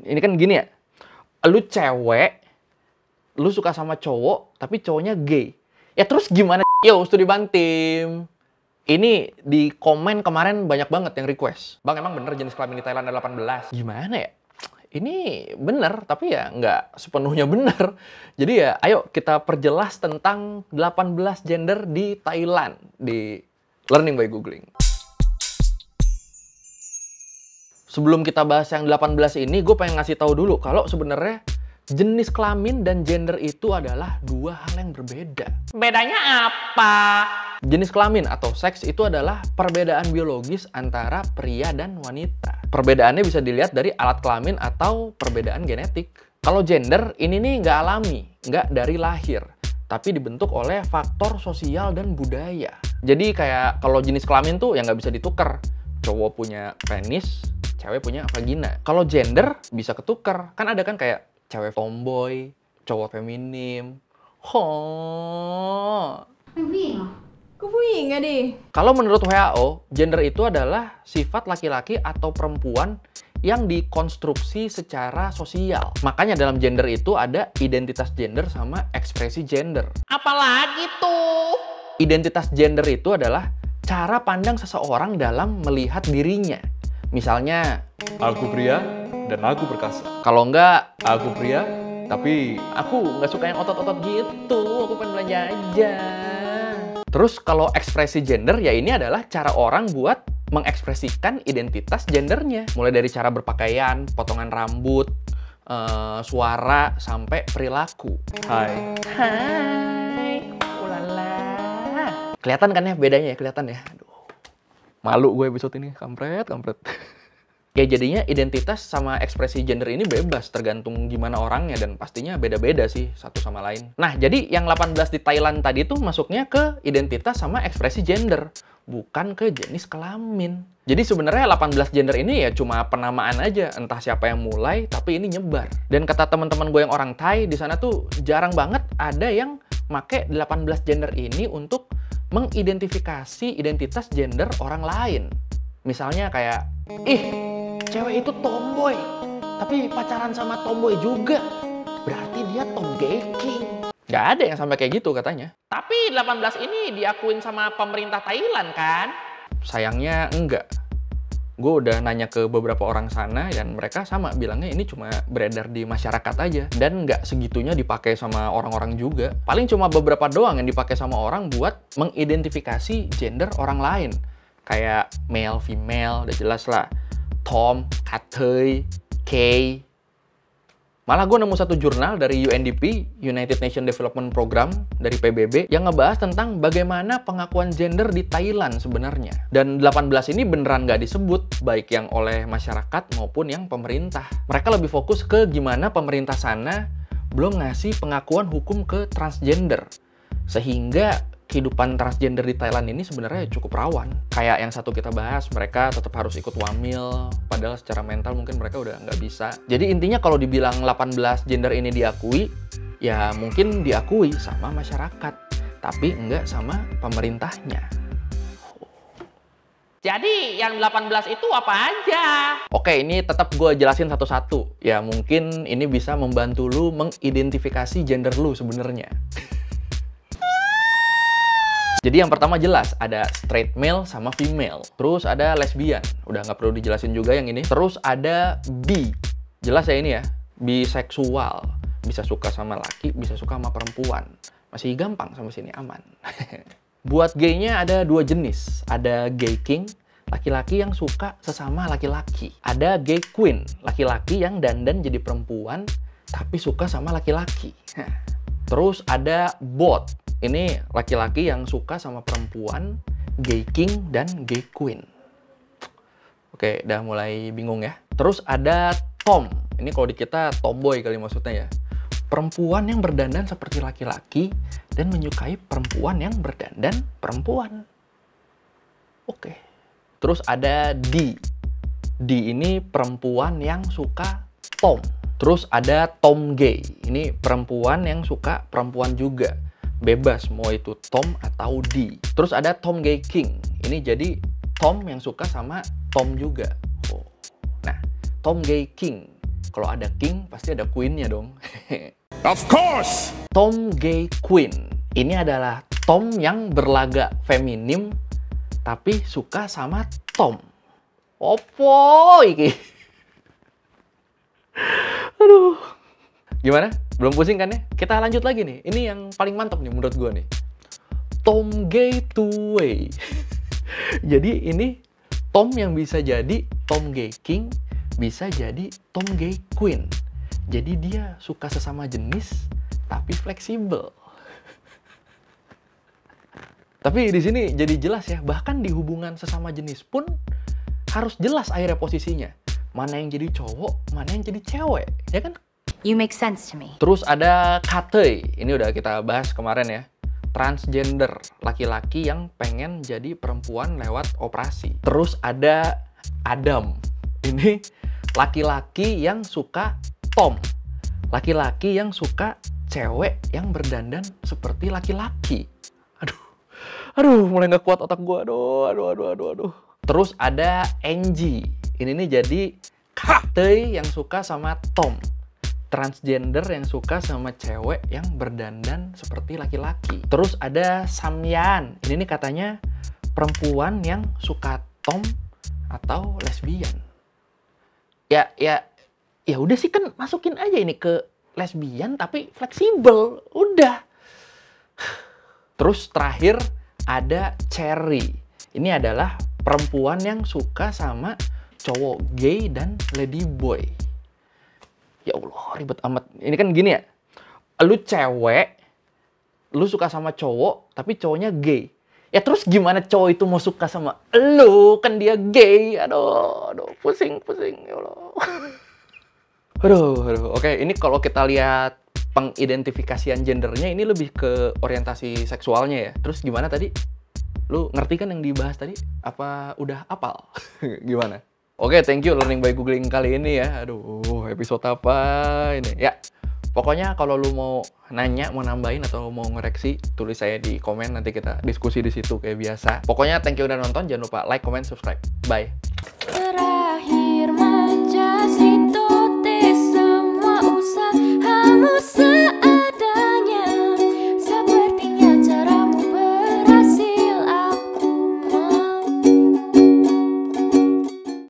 Ini kan gini ya, lu cewek, lu suka sama cowok, tapi cowoknya gay. Ya terus gimana? Yo, studi bantim. Ini di komen kemarin banyak banget yang request. Bang, emang bener jenis kelamin di Thailand ada 18? Gimana ya? Ini bener, tapi ya nggak sepenuhnya bener. Jadi ya, ayo kita perjelas tentang 18 gender di Thailand. Di Learning by Googling. Sebelum kita bahas yang 18 ini, gue pengen ngasih tahu dulu kalau sebenarnya jenis kelamin dan gender itu adalah dua hal yang berbeda. Bedanya apa? Jenis kelamin atau seks itu adalah perbedaan biologis antara pria dan wanita. Perbedaannya bisa dilihat dari alat kelamin atau perbedaan genetik. Kalau gender, ini nih nggak alami, nggak dari lahir, tapi dibentuk oleh faktor sosial dan budaya. Jadi kayak kalau jenis kelamin tuh ya nggak bisa ditukar. Cowok punya penis, cewek punya vagina. Kalau gender bisa ketukar. Kan ada kan kayak cewek tomboy, cowok feminim. Kalau menurut WHO, gender itu adalah sifat laki-laki atau perempuan yang dikonstruksi secara sosial. Makanya dalam gender itu ada identitas gender sama ekspresi gender. Apalagi tuh? Identitas gender itu adalah cara pandang seseorang dalam melihat dirinya. Misalnya, aku pria dan aku perkasa. Kalau enggak, aku pria, tapi aku nggak suka yang otot-otot gitu. Aku pengen belanja aja. Terus kalau ekspresi gender, ya ini adalah cara orang buat mengekspresikan identitas gendernya. Mulai dari cara berpakaian, potongan rambut, suara, sampai perilaku. Hai. Hai. Ulala. Kelihatan kan ya bedanya ya? Kelihatan ya? Aduh. Malu gue episode ini. Kampret. Ya jadinya identitas sama ekspresi gender ini bebas, tergantung gimana orangnya, dan pastinya beda-beda sih satu sama lain. Nah, jadi yang 18 di Thailand tadi tuh masuknya ke identitas sama ekspresi gender, bukan ke jenis kelamin. Jadi sebenarnya 18 gender ini ya cuma penamaan aja, entah siapa yang mulai, tapi ini nyebar. Dan kata teman-teman gue yang orang Thai, di sana tuh jarang banget ada yang make 18 gender ini untuk mengidentifikasi identitas gender orang lain. Misalnya kayak, cewek itu tomboy, tapi pacaran sama tomboy juga. Berarti dia tom geking. Gak ada yang sampai kayak gitu katanya. Tapi 18 ini diakuin sama pemerintah Thailand kan? Sayangnya enggak. Gue udah nanya ke beberapa orang sana dan mereka sama bilangnya ini cuma beredar di masyarakat aja. Dan nggak segitunya dipakai sama orang-orang juga. Paling cuma beberapa doang yang dipakai sama orang buat mengidentifikasi gender orang lain. Kayak male, female, udah jelas lah. Tom, Katei, Kay. Malah gue nemu satu jurnal dari UNDP, United Nations Development Program, dari PBB, yang ngebahas tentang bagaimana pengakuan gender di Thailand sebenarnya. Dan 18 ini beneran nggak disebut, baik yang oleh masyarakat maupun yang pemerintah. Mereka lebih fokus ke gimana pemerintah sana belum ngasih pengakuan hukum ke transgender. Sehingga kehidupan transgender di Thailand ini sebenarnya cukup rawan. Kayak yang satu kita bahas, mereka tetap harus ikut wamil, padahal secara mental mungkin mereka udah nggak bisa. Jadi intinya kalau dibilang 18 gender ini diakui, ya mungkin diakui sama masyarakat, tapi nggak sama pemerintahnya. Jadi yang 18 itu apa aja? Oke, ini tetap gue jelasin satu-satu. Ya mungkin ini bisa membantu lu mengidentifikasi gender lu sebenarnya. Jadi yang pertama jelas, ada straight male sama female. Terus ada lesbian, udah nggak perlu dijelasin juga yang ini. Terus ada bi, jelas ya ini ya, biseksual. Bisa suka sama laki, bisa suka sama perempuan. Masih gampang sama sini, aman. Buat gay-nya ada dua jenis. Ada gay king, laki-laki yang suka sesama laki-laki. Ada gay queen, laki-laki yang dandan jadi perempuan, tapi suka sama laki-laki. Terus ada bot. Ini laki-laki yang suka sama perempuan, gay king, dan gay queen. Oke, udah mulai bingung ya. Terus ada tom. Ini kalau di kita tomboy kali maksudnya ya. Perempuan yang berdandan seperti laki-laki dan menyukai perempuan yang berdandan perempuan. Oke. Terus ada D. D ini perempuan yang suka tom. Terus ada tom gay. Ini perempuan yang suka perempuan juga. Bebas mau itu Tom atau D. Terus ada Tom Gay King. Ini jadi Tom yang suka sama Tom juga. Nah, Tom Gay King. Kalau ada king, pasti ada queen-nya dong. Of course! Tom Gay Queen. Ini adalah Tom yang berlagak feminim, tapi suka sama Tom. Opo iki? Aduh. Gimana? Belum pusing kan ya? Kita lanjut lagi nih. Ini yang paling mantap nih menurut gue nih. Tom Gay Two Way. Jadi ini Tom yang bisa jadi Tom Gay King, bisa jadi Tom Gay Queen. Jadi dia suka sesama jenis, tapi fleksibel. Tapi di sini jadi jelas ya, bahkan di hubungan sesama jenis pun harus jelas akhirnya posisinya. Mana yang jadi cowok, mana yang jadi cewek, ya kan? You make sense to me. Terus ada Katei, ini udah kita bahas kemarin ya. Transgender, laki-laki yang pengen jadi perempuan lewat operasi. Terus ada Adam, ini laki-laki yang suka Tom. Laki-laki yang suka cewek yang berdandan seperti laki-laki. Aduh, mulai nggak kuat otak gue. Aduh. Terus ada Angie, ini nih jadi Katei yang suka sama Tom. Transgender yang suka sama cewek yang berdandan seperti laki-laki. Terus ada Samyan. Ini nih katanya perempuan yang suka Tom atau lesbian. Ya udah sih, kan masukin aja ini ke lesbian tapi fleksibel. Udah. Terus terakhir ada Cherry. Ini adalah perempuan yang suka sama cowok gay dan ladyboy. Ya Allah, ribet amat. Ini kan gini ya, lu cewek, lu suka sama cowok, tapi cowoknya gay. Ya terus gimana cowok itu mau suka sama lu, kan dia gay. Aduh, pusing, ya Allah. Aduh. Oke, ini kalau kita lihat pengidentifikasian gendernya, ini lebih ke orientasi seksualnya ya. Terus gimana tadi? Lu ngerti kan yang dibahas tadi? Apa udah apal? Gimana? Oke, thank you Learning by Googling kali ini ya. Aduh, episode apa ini? Ya, pokoknya kalau lu mau nanya, mau nambahin, atau mau ngoreksi, tulis saya di komen. Nanti kita diskusi di situ kayak biasa. Pokoknya thank you udah nonton. Jangan lupa like, comment, subscribe. Bye.